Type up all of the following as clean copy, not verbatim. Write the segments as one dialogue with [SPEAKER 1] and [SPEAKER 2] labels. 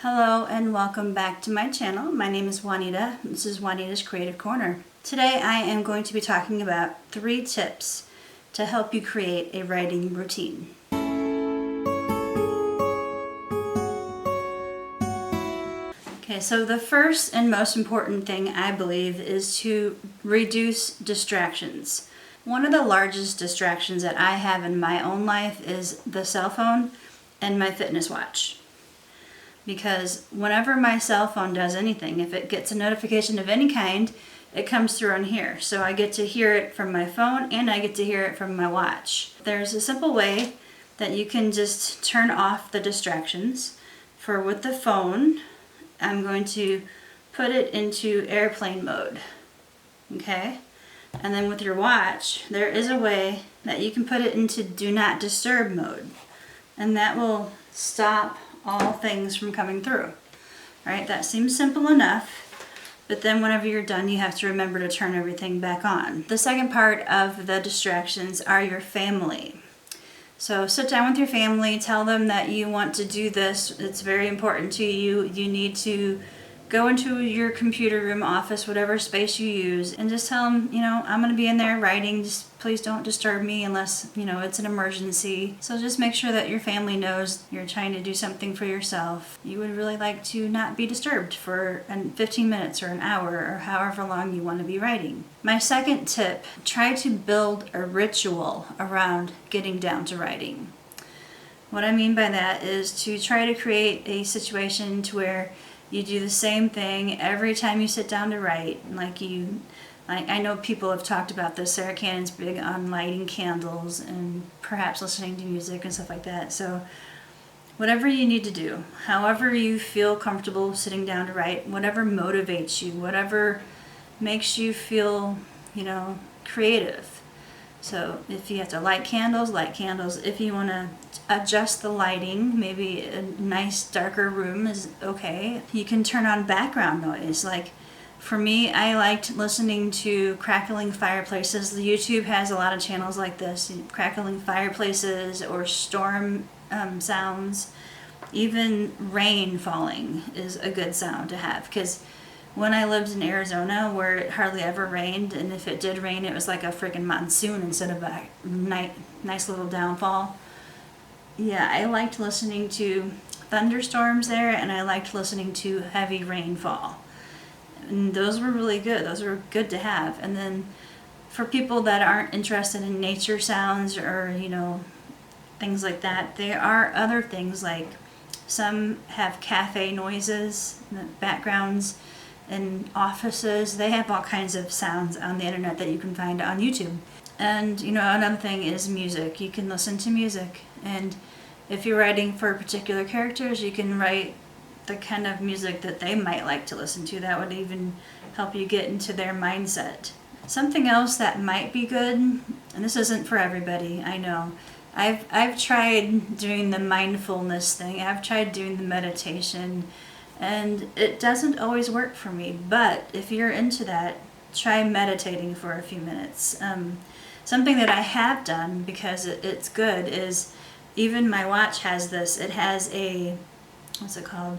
[SPEAKER 1] Hello and welcome back to my channel. My name is Juanita. This is Juanita's Creative Corner. Today I am going to be talking about 3 tips to help you create a writing routine. Okay, so the first and most important thing I believe is to reduce distractions. One of the largest distractions that I have in my own life is the cell phone and my fitness watch. Because whenever my cell phone does anything, if it gets a notification of any kind, it comes through on here. So I get to hear it from my phone and I get to hear it from my watch. There's a simple way that you can just turn off the distractions. With the phone, I'm going to put it into airplane mode. Okay? And then with your watch, there is a way that you can put it into do not disturb mode. And that will stop all things from coming through. Alright, that seems simple enough, but then whenever you're done, you have to remember to turn everything back on. The second part of the distractions are your family. So sit down with your family, tell them that you want to do this, it's very important to you. You need to go into your computer room, office, whatever space you use, and just tell them, I'm going to be in there writing, just please don't disturb me unless, it's an emergency. So just make sure that your family knows you're trying to do something for yourself. You would really like to not be disturbed for 15 minutes or an hour or however long you want to be writing. My second tip, try to build a ritual around getting down to writing. What I mean by that is to try to create a situation to where you do the same thing every time you sit down to write. I know people have talked about this. Sarah Cannon's big on lighting candles and perhaps listening to music and stuff like that. So whatever you need to do, however you feel comfortable sitting down to write, whatever motivates you, whatever makes you feel, creative. So if you have to light candles, light candles. If you want to adjust the lighting, maybe a nice darker room is okay. You can turn on background noise. Like for me, I liked listening to crackling fireplaces. The YouTube has a lot of channels like this, crackling fireplaces or storm sounds. Even rain falling is a good sound to have, because when I lived in Arizona, where it hardly ever rained, and if it did rain, it was like a freaking monsoon instead of a nice little downfall. Yeah, I liked listening to thunderstorms there, and I liked listening to heavy rainfall. And those were really good. Those were good to have. And then for people that aren't interested in nature sounds or, things like that, there are other things like some have cafe noises, backgrounds, in offices. They have all kinds of sounds on the internet that you can find on YouTube. And another thing is music. You can listen to music, and if you're writing for particular characters, you can write the kind of music that they might like to listen to. That would even help you get into their mindset. Something else that might be good, and this isn't for everybody, I know. I've tried doing the mindfulness thing. I've tried doing the meditation, and it doesn't always work for me. But if you're into that, try meditating for a few minutes. Something that I have done, because it's good, is even my watch has this. It has a, what's it called?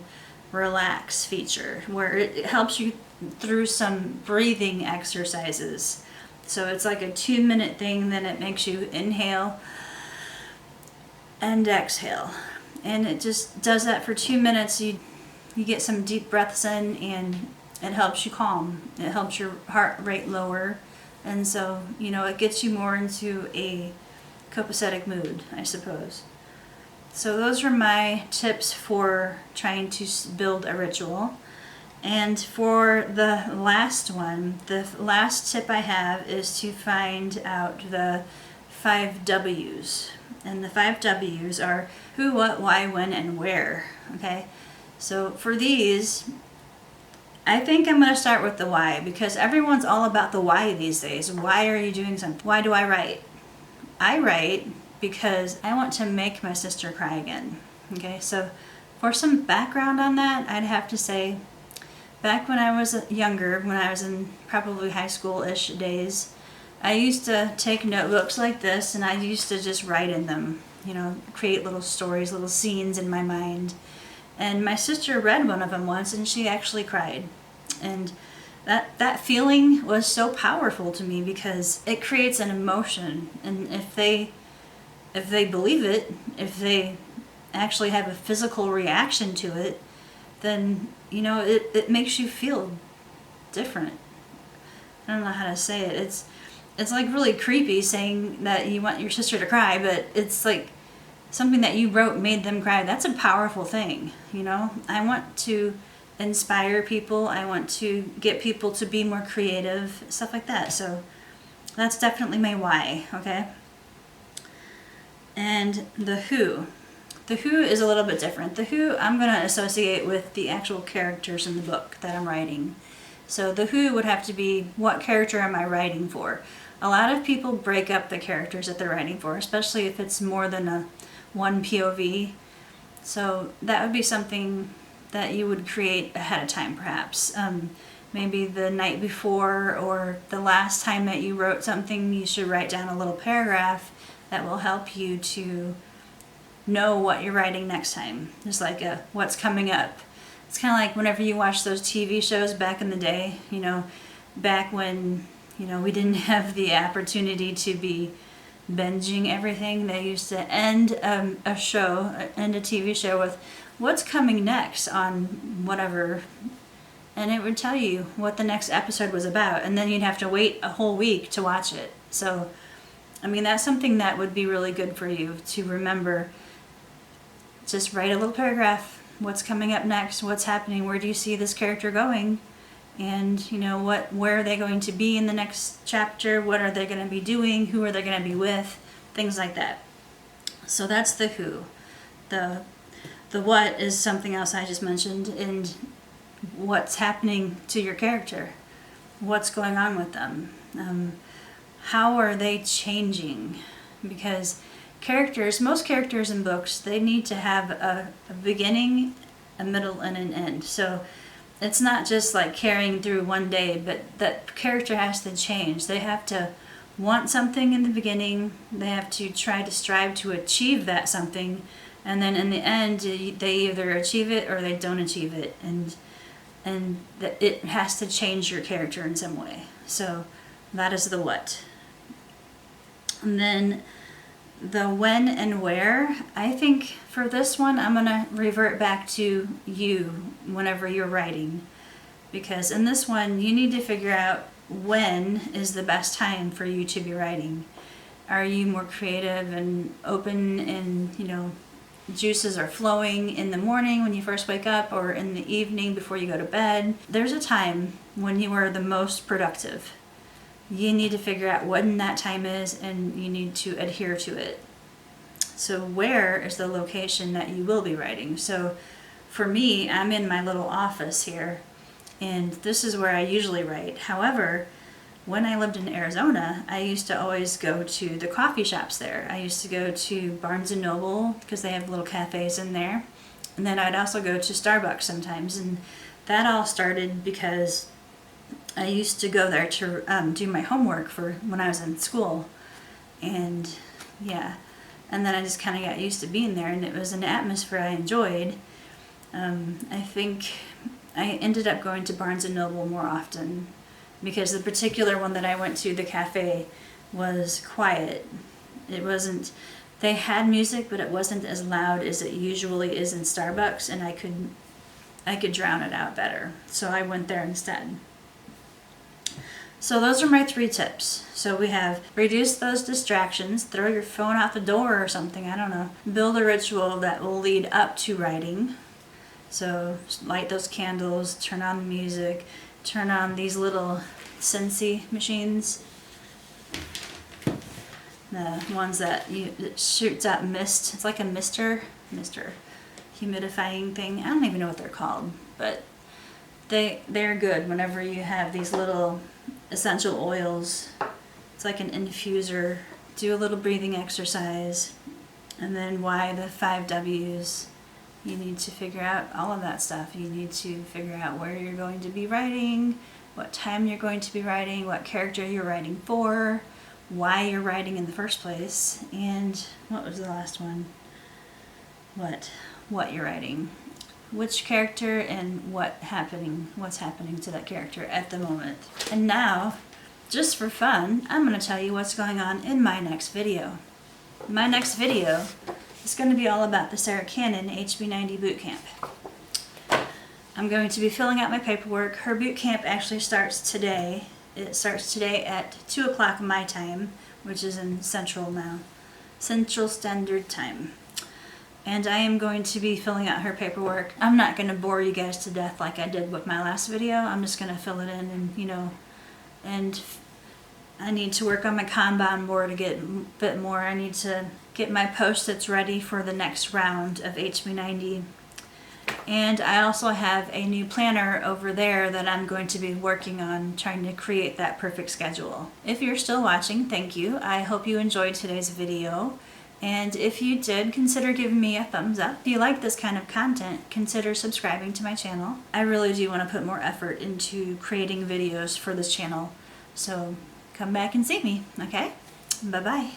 [SPEAKER 1] Relax feature, where it helps you through some breathing exercises. So it's like a 2-minute thing, then it makes you inhale and exhale. And it just does that for 2 minutes. You get some deep breaths in, and it helps you calm. It helps your heart rate lower. And so, it gets you more into a copacetic mood, I suppose. So those are my tips for trying to build a ritual. And for the last one, the last tip I have is to find out the 5 W's. And the 5 W's are who, what, why, when, and where. Okay? So for these, I think I'm going to start with the why, because everyone's all about the why these days. Why are you doing something? Why do I write? I write because I want to make my sister cry again. Okay, so for some background on that, I'd have to say, back when I was younger, when I was in probably high school-ish days, I used to take notebooks like this, and I used to just write in them, create little stories, little scenes in my mind. And my sister read one of them once and she actually cried. And that feeling was so powerful to me because it creates an emotion. And if they believe it, if they actually have a physical reaction to it, then, you know, it makes you feel different. I don't know how to say it. It's like really creepy saying that you want your sister to cry, but it's like something that you wrote made them cry. That's a powerful thing, you know? I want to inspire people. I want to get people to be more creative, stuff like that. So that's definitely my why, okay? And the who. The who is a little bit different. The who I'm going to associate with the actual characters in the book that I'm writing. So the who would have to be, what character am I writing for? A lot of people break up the characters that they're writing for, especially if it's more than one POV. So that would be something that you would create ahead of time, perhaps. Maybe the night before or the last time that you wrote something, you should write down a little paragraph that will help you to know what you're writing next time. Just like what's coming up. It's kind of like whenever you watch those TV shows back in the day, you know, back when, you know, we didn't have the opportunity to be binging everything. They used to end end a TV show with what's coming next on whatever, and it would tell you what the next episode was about, and then you'd have to wait a whole week to watch it. So, I mean, that's something that would be really good for you to remember. Just write a little paragraph. What's coming up next? What's happening? Where do you see this character going? And, you know, where are they going to be in the next chapter? What are they going to be doing? Who are they going to be with? Things like that. So that's the who. The what is something else I just mentioned, and what's happening to your character. What's going on with them? How are they changing? Because most characters in books, they need to have a beginning, a middle, and an end. So it's not just like carrying through one day, but that character has to change. They have to want something in the beginning. They have to try to strive to achieve that something. And then in the end, they either achieve it or they don't achieve it. And it has to change your character in some way. So that is the what. And then the when and where. I think for this one, I'm going to revert back to you whenever you're writing. Because in this one, you need to figure out when is the best time for you to be writing. Are you more creative and open and, you know, juices are flowing in the morning when you first wake up or in the evening before you go to bed? There's a time when you are the most productive. You need to figure out when that time is, and you need to adhere to it. So where is the location that you will be writing? So for me, I'm in my little office here, and this is where I usually write. However, when I lived in Arizona, I used to always go to the coffee shops there. I used to go to Barnes & Noble because they have little cafes in there. And then I'd also go to Starbucks sometimes. And that all started because I used to go there to do my homework for when I was in school. And yeah, and then I just kind of got used to being there, and it was an atmosphere I enjoyed. I think I ended up going to Barnes & Noble more often because the particular one that I went to, the cafe, was quiet. It wasn't, they had music, but it wasn't as loud as it usually is in Starbucks, and I could drown it out better. So I went there instead. So those are my 3 tips. So we have reduce those distractions, throw your phone out the door or something, I don't know. Build a ritual that will lead up to writing. So light those candles, turn on the music, turn on these little Scentsy machines. The ones that it shoots out mist. It's like a mister humidifying thing. I don't even know what they're called, but they're good whenever you have these little essential oils. It's like an infuser. Do a little breathing exercise. And then why the 5 W's. You need to figure out all of that stuff. You need to figure out where you're going to be writing, what time you're going to be writing, what character you're writing for, why you're writing in the first place, and what was the last one? What you're writing. which character and what's happening to that character at the moment. And now, just for fun, I'm going to tell you what's going on in my next video. My next video is going to be all about the Sarah Cannon HB90 boot camp. I'm going to be filling out my paperwork. Her boot camp actually starts today. It starts today at 2 o'clock my time, which is in Central now. Central Standard Time. And I am going to be filling out her paperwork. I'm not going to bore you guys to death like I did with my last video. I'm just going to fill it in and, and I need to work on my Kanban board to get a bit more. I need to get my Post-its ready for the next round of HB90. And I also have a new planner over there that I'm going to be working on, trying to create that perfect schedule. If you're still watching, thank you. I hope you enjoyed today's video. And if you did, consider giving me a thumbs up. If you like this kind of content, consider subscribing to my channel. I really do want to put more effort into creating videos for this channel. So come back and see me, okay? Bye-bye.